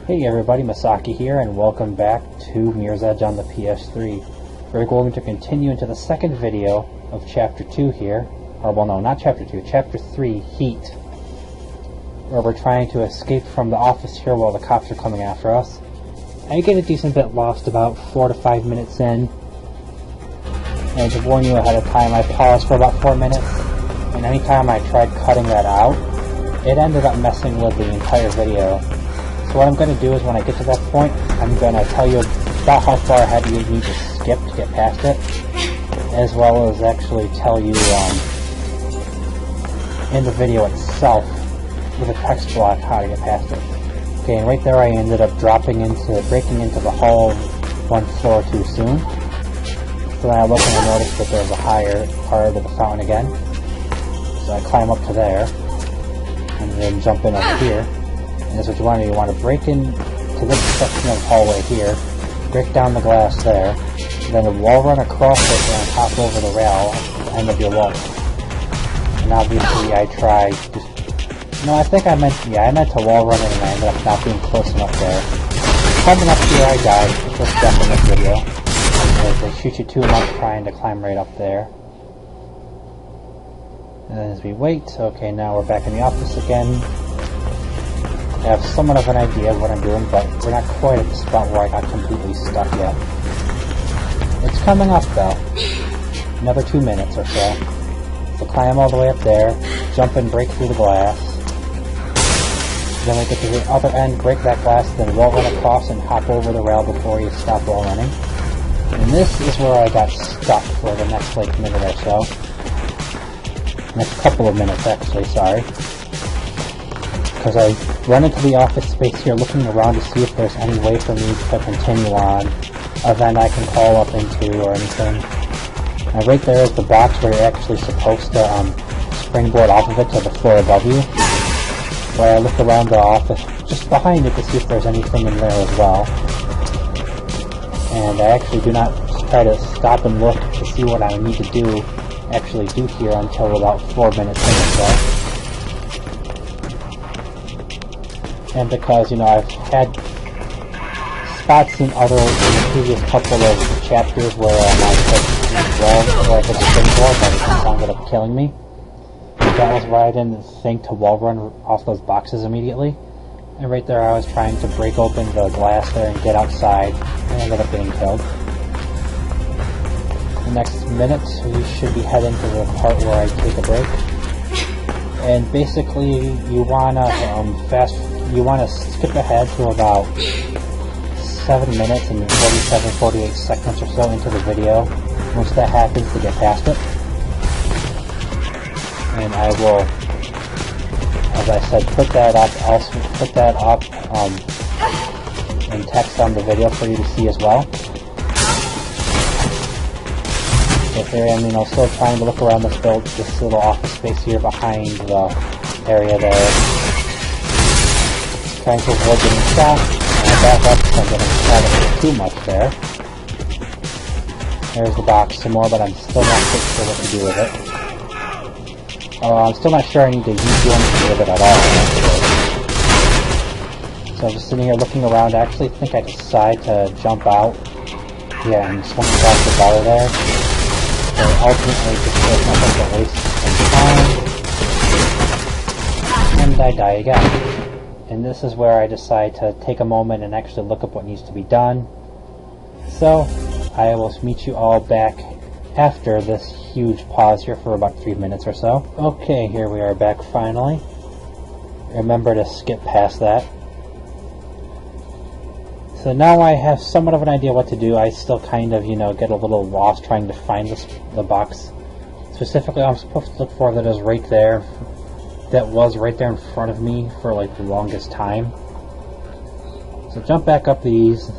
Hey everybody, Masaki here, and welcome back to Mirror's Edge on the PS3. We're going to continue into the second video of Chapter 2 here. Or, well, no, not Chapter 2, Chapter 3, Heat. Where we're trying to escape from the office here while the cops are coming after us. I get a decent bit lost about 4 to 5 minutes in. And to warn you ahead of time, I paused for about 4 minutes. And anytime I tried cutting that out, it ended up messing with the entire video. So what I'm going to do is when I get to that point, I'm going to tell you about how far ahead you need to skip to get past it, as well as actually tell you in the video itself with a text block how to get past it. Okay, and right there I ended up breaking into the hall one floor too soon. So then I look and I notice that there's a higher part of the fountain again. So I climb up to there, and then jump in over here. And that's what you want to do. You want to break into this section of the hallway here, break down the glass there, then wall run across it and hop over the rail at the end of your wall. And obviously I tried to... No, I meant to wall run it, and I ended up not being close enough there. Coming up here I died, first death in this video. Because they shoot you too much trying to climb right up there. And then as we wait, okay, now we're back in the office again. I have somewhat of an idea of what I'm doing, but we're not quite at the spot where I got completely stuck yet. It's coming up though. Another 2 minutes or so. So climb all the way up there, jump and break through the glass. Then we get to the other end, break that glass, then wall run across and hop over the rail before you stop wall running. And this is where I got stuck for the next minute or so. Next couple of minutes actually, sorry. Because I run into the office space here looking around to see if there's any way for me to continue on, a vent I can call up into or anything. And right there is the box where you're actually supposed to springboard off of it to the floor above you. Where I look around the office just behind it to see if there's anything in there as well. And I actually do not try to stop and look to see what I need to actually do here until about 4 minutes in or so. And because, you know, I've had spots in the previous couple of chapters where I could springboard, but it ended up killing me. That was why I didn't think to wall run off those boxes immediately. And right there I was trying to break open the glass there and get outside, and ended up getting killed. The next minute we should be heading to the part where I take a break. And basically you wanna skip ahead to about 7 minutes and 48 seconds or so into the video once that happens to get past it. And I will, as I said, put that up in text on the video for you to see as well. But there I am, still trying to look around this little office space here behind the area there. Trying to avoid getting shot, and I back up because I'm getting shot a bit too much there. There's the box some more, but I'm still not quite sure what to do with it. I'm still not sure I need to do anything with it at all. So I'm just sitting here looking around. I actually think I decide to jump out. Yeah, and swing across the bar there. So ultimately just there's nothing but waste of time. And I die again. And this is where I decide to take a moment and actually look up what needs to be done. So, I will meet you all back after this huge pause here for about 3 minutes or so. Okay, here we are back finally. Remember to skip past that. So now I have somewhat of an idea what to do. I still kind of, get a little lost trying to find the box. Specifically, I'm supposed to look for that is right there. That was right there in front of me for the longest time. So jump back up these,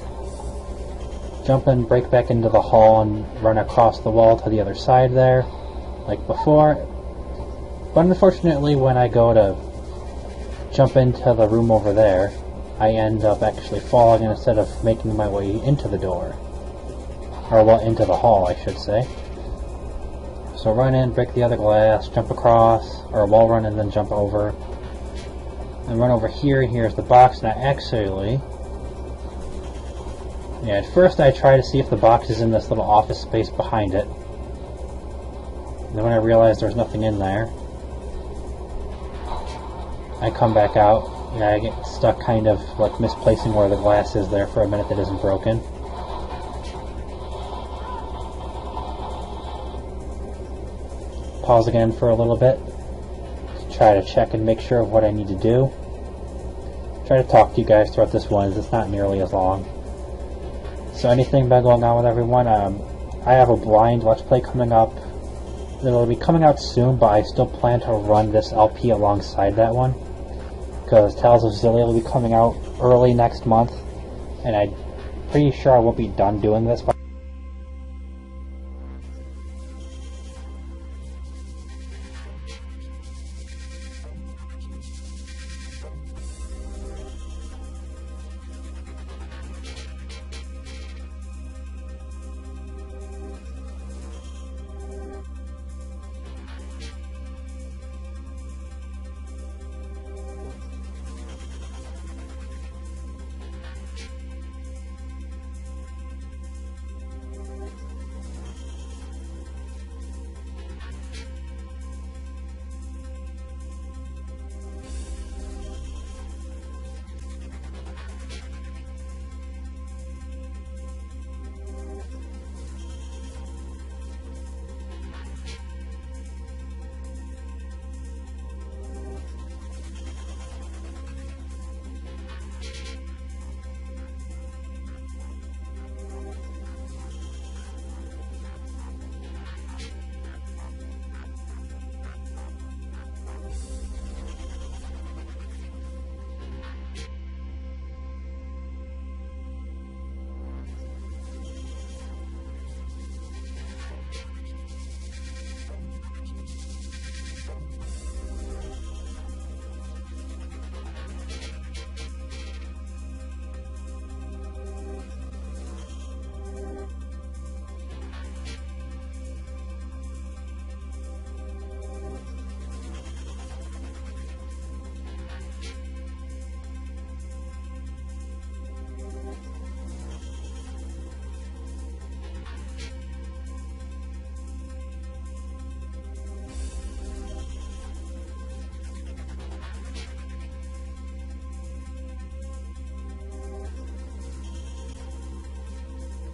jump and break back into the hall and run across the wall to the other side there, like before. But unfortunately when I go to jump into the room over there, I end up actually falling instead of making my way into the door. Or well, into the hall I should say. So run in, break the other glass, jump across, or wall run and then jump over. And run over here, and here's the box. Now actually, Yeah, at first I try to see if the box is in this little office space behind it. And then when I realize there's nothing in there, I come back out. Yeah, I get stuck kind of like misplacing where the glass is there for a minute that isn't broken. Pause again for a little bit to try to check and make sure of what I need to do. Try to talk to you guys throughout this one, as it's not nearly as long. So anything been going on with everyone? I have a blind Let's Play coming up. It'll be coming out soon, but I still plan to run this LP alongside that one, because Tales of Xillia will be coming out early next month, and I'm pretty sure I won't be done doing this by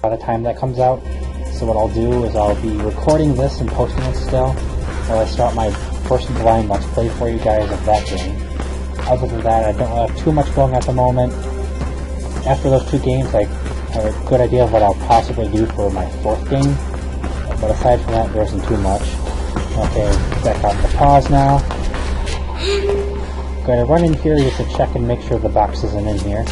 the time that comes out. So what I'll do is I'll be recording this and posting it still while I start my first blind Let's Play for you guys of that game. Other than that, I don't have too much going at the moment. After those two games, I have a good idea of what I'll possibly do for my fourth game. But aside from that, there isn't too much. Okay, back out the pause now. Going to run in here just to check and make sure the box isn't in here.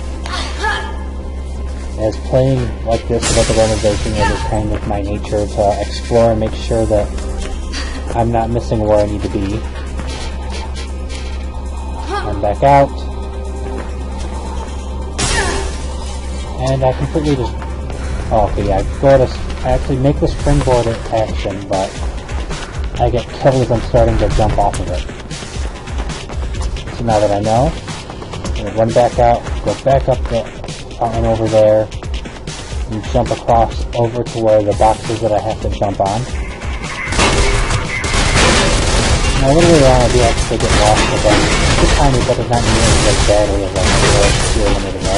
As playing like this without the renovation, it is kind of my nature to explore and make sure that I'm not missing where I need to be. And back out. And I completely just... Oh, okay, yeah, I actually make the springboard action, but I get killed as I'm starting to jump off of it. So now that I know, I'm going to run back out, go back up the fountain over there, and jump across over to where the box is that I have to jump on. Now a little later on I do actually get lost, but then this time it does not nearly as badly as I was here a minute ago.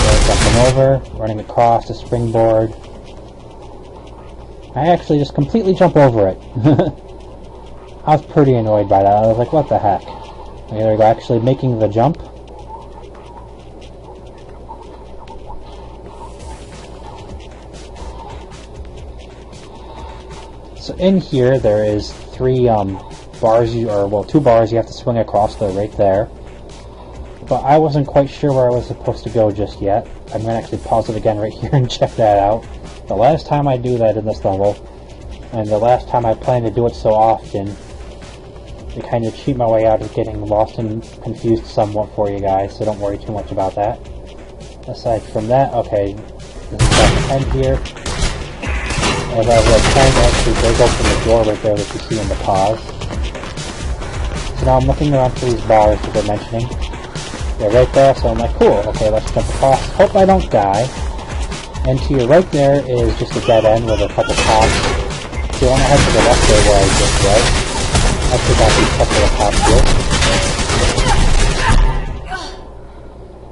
So jumping over, running across the springboard. I actually just completely jump over it. I was pretty annoyed by that. I was like, what the heck? Okay, there we go, actually making the jump. So in here there is three bars, two bars you have to swing across. They're right there. But I wasn't quite sure where I was supposed to go just yet. I'm going to actually pause it again right here and check that out. The last time I do that in this level, and the last time I plan to do it so often, to kind of cheat my way out of getting lost and confused somewhat for you guys, so don't worry too much about that. Aside from that, okay, this is back to end here. As I was trying to actually break open the door right there that you see in the pause. So now I'm looking around for these bars that they're mentioning. They're right there, so I'm like, cool, okay, let's jump across. Hope I don't die. And to your right there is just a dead end with a couple pops. So you want to head to the left there where I just was. I forgot these couple of pops here.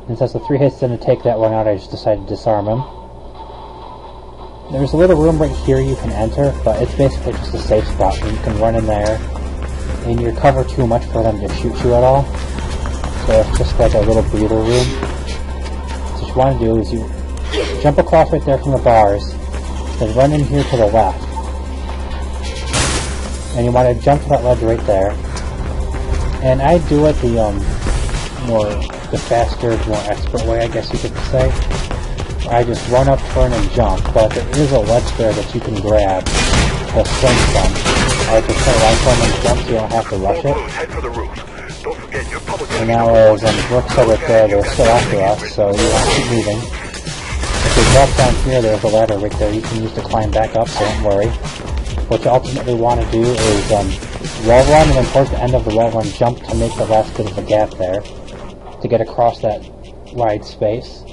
And since the 3 hits didn't take that one out, I just decided to disarm him. There's a little room right here you can enter, but it's basically just a safe spot where you can run in there, and you're covered too much for them to shoot you at all. So it's just like a little breather room. So what you want to do is you jump across right there from the bars, then run in here to the left. And you want to jump to that ledge right there. And I do it the faster, more expert way, I guess you could say. I just run up, turn, and jump, but there is a ledge there that you can grab to swing from. I can turn around from and jump so you don't have to rush it. And now as Brooks said right there, they're still after us, so you want to keep moving. If you drop down here, there's a ladder right there you can use to climb back up, so don't worry. What you ultimately want to do is wall run, and then towards the end of the wall run, jump to make the last bit of a gap there to get across that wide space.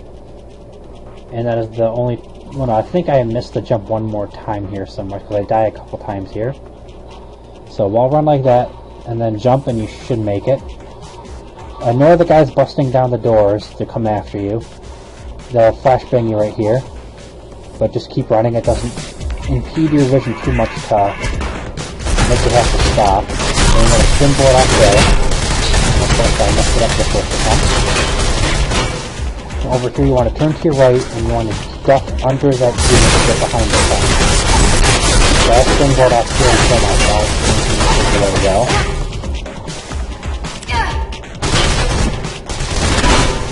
And that is the only... Well, no, I think I missed the jump one more time here somewhere, because I die a couple times here. So wall run like that, and then jump, and you should make it. Ignore the guys busting down the doors to come after you. They'll flashbang you right here. But just keep running, it doesn't impede your vision too much to make you have to stop. And you're going to springboard off there. Of course, I messed it up the first attempt. Over here you want to turn to your right, and you want to duck under that unit to get behind the car. So I'll springboard off here and kill myself, and there we go.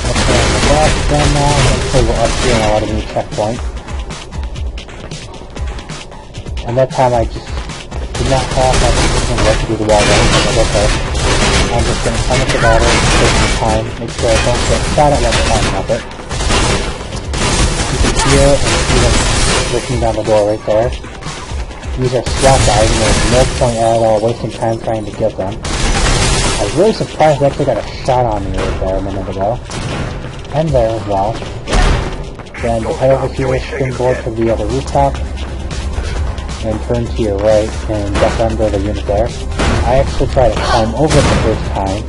Okay, that's done now. Let's say we're up here and I'll add a new checkpoint. And that time I just did not pass, I was just going to let you do the wall running, but that's okay. I'm just going to climb up the ladder, take some time, make sure I don't get shot at while I'm climbing up it. You can hear and see them looking down the door right there. These are SWAT guys, and there's no point at all wasting time trying to get them. I was really surprised they actually got a shot on me right there a minute ago. And there as well. Then head over here, springboard to the other rooftop, and turn to your right and duck under the unit there. I actually tried to climb over it the first time.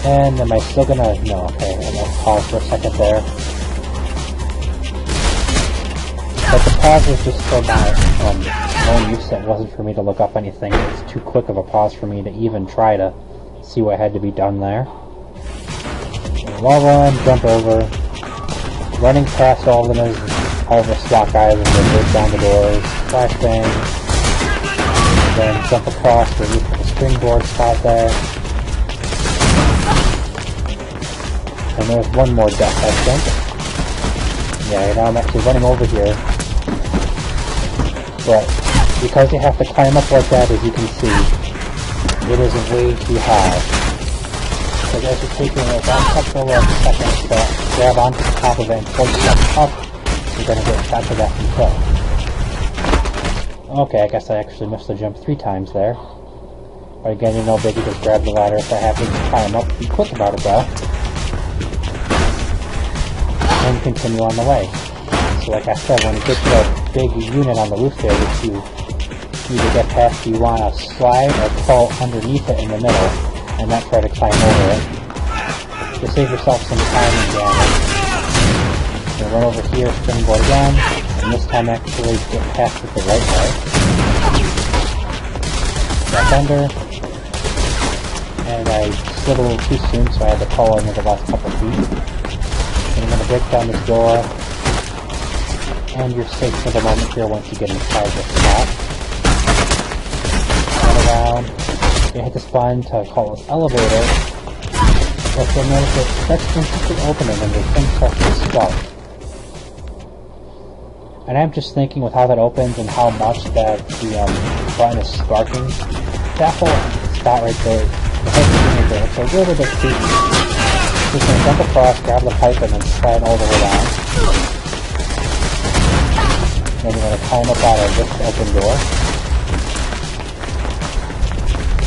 And am I still gonna... No, okay, I'm gonna pause for a second there. But the pause was just for my own use. It wasn't for me to look up anything. It's too quick of a pause for me to even try to see what had to be done there. Wall run, jump over. Running past all of them is all the SWAT guys as they break down the doors. Flashbang. Then jump across the roof of the springboard spot there. And there's one more death, I think. Yeah, now I'm actually running over here. But because you have to climb up like that, as you can see, it is way too high. So as you're taking a couple of seconds to grab onto the top of it and pull yourself up, you're going to get shot to death and killed. Okay, I guess I actually missed the jump 3 times there. But again, you're no biggie, just grab the ladder if that happens, climb up, be quick about it though. And continue on the way. So like I said, when you get to that big unit on the roof there, which you need to get past, you want to slide or crawl underneath it in the middle, and not try to climb over it. To save yourself some time and damage. You run over here, springboard again, and this time actually get past it the right way. Back under. And I slid a little too soon, so I had to crawl into the last couple feet. And I'm going to break down this door, and you're safe for the moment here once you get inside the spot. Turn around, you hit this button to call this elevator, but you'll notice that that's instantly opening and the thing starts to spark. And I'm just thinking with how that opens and how much that the button is sparking, that whole spot right there, the whole thing right there, it's a little bit creepy. Just going to jump across, grab the pipe, and then slide all the way down. Then you're going to climb up out of this open door.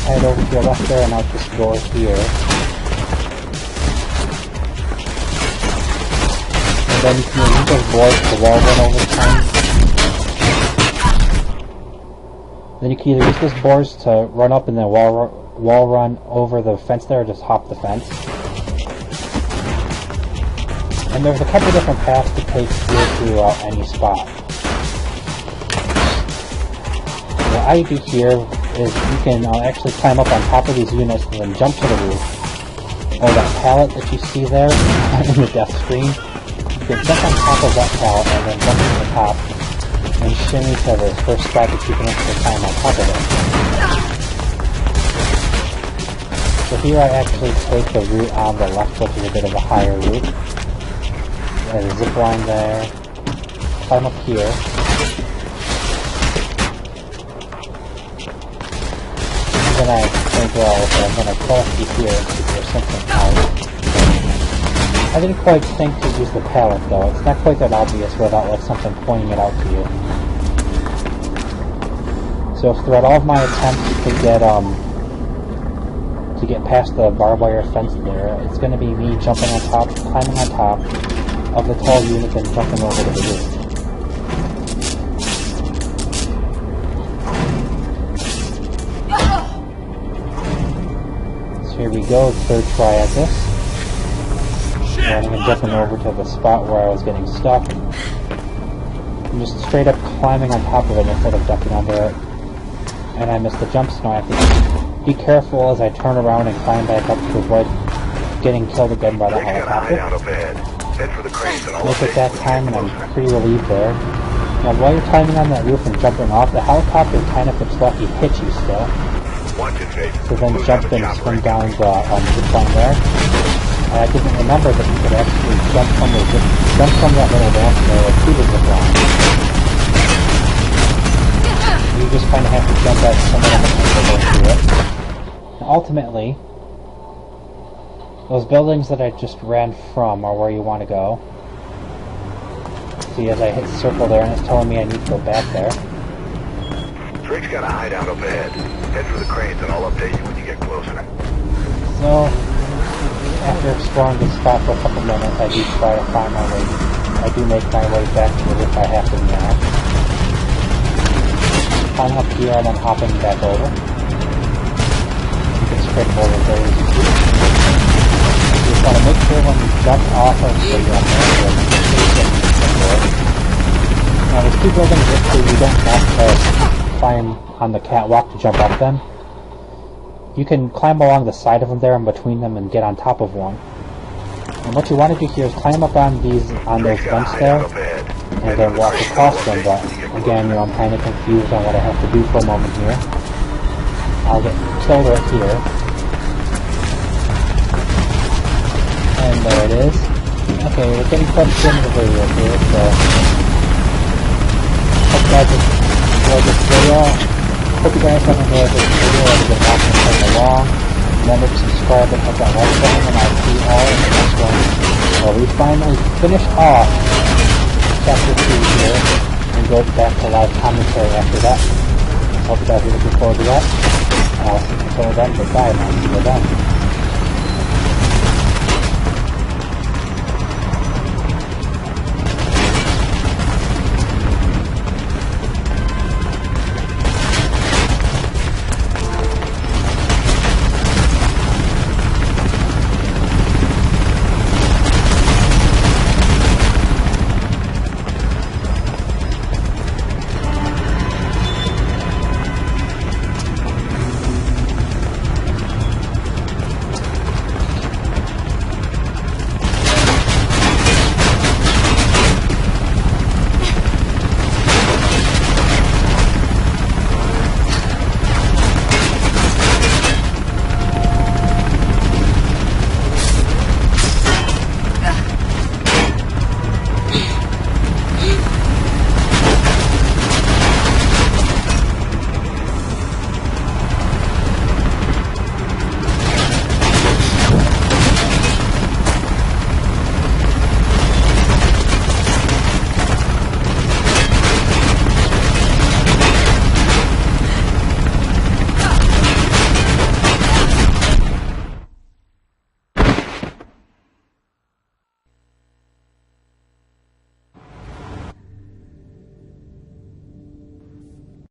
head over to your left there and out this door here. And then you can use those boards to wall run over time. Then you can either use those boards to run up and then wall run over the fence there, or just hop the fence. And there's a couple different paths to take here to any spot. What I do here is you can actually climb up on top of these units and then jump to the roof. Or that pallet that you see there in the death screen. You can jump on top of that pallet and then jump to the top and shimmy to the first spot that you can actually climb on top of it. So here I actually take the route on the left, which is a bit of a higher route. There's a zip line there. Climb up here. And then I think, well, okay, I'm going to cross you here and see if there's something out. I didn't quite think to use the pallet though. It's not quite that obvious without like something pointing it out to you. So throughout all of my attempts to get past the barbed wire fence there, it's going to be me jumping on top, climbing on top of the tall unit and jumping over to the roof. So here we go, third try at this. Running and jumping over to the spot where I was getting stuck. I'm just straight up climbing on top of it instead of jumping under it. And I missed the jump, so now I have to be careful as I turn around and climb back up to avoid getting killed again by the helicopter. Look at that time, and I'm pretty relieved there. Now, while you're climbing on that roof and jumping off, the helicopter kind of, if it's lucky, hits you still. So then jump and swing down the zip line there. And I didn't remember that you could actually jump from that little ramp there to the zip line. You just kind of have to jump at someone on the angle to do it. And ultimately, those buildings that I just ran from are where you want to go. See, as I hit circle there, and it's telling me I need to go back there. Drake's got a hideout up ahead. Head for the cranes and I'll update you when you get closer. So, after exploring this spot for a couple minutes, I do try to find my way. I do make my way back to the roof I have to now. Climb up here and then hopping back over. You can scrape over very easy. You just want to make sure when you jump off of the now there's two buildings that you don't have to climb on the catwalk to jump up them. You can climb along the side of them there and between them and get on top of one. And what you want to do here is climb up on those vents there and then walk across them, but again, I'm kind of confused on what I have to do for a moment here. I'll get killed right here. And there it is. Okay, we're getting close to the end of the video here, so hope you guys enjoyed this video. Hope you guys have enjoyed this video. I've been watching it along. Remember to subscribe and hit that like button, and I'll see you all in the next one. Well, we finally finish off Chapter 2 here, and go back to live commentary after that. Hope you guys are looking forward to that. Until then, goodbye, and I'll see you then.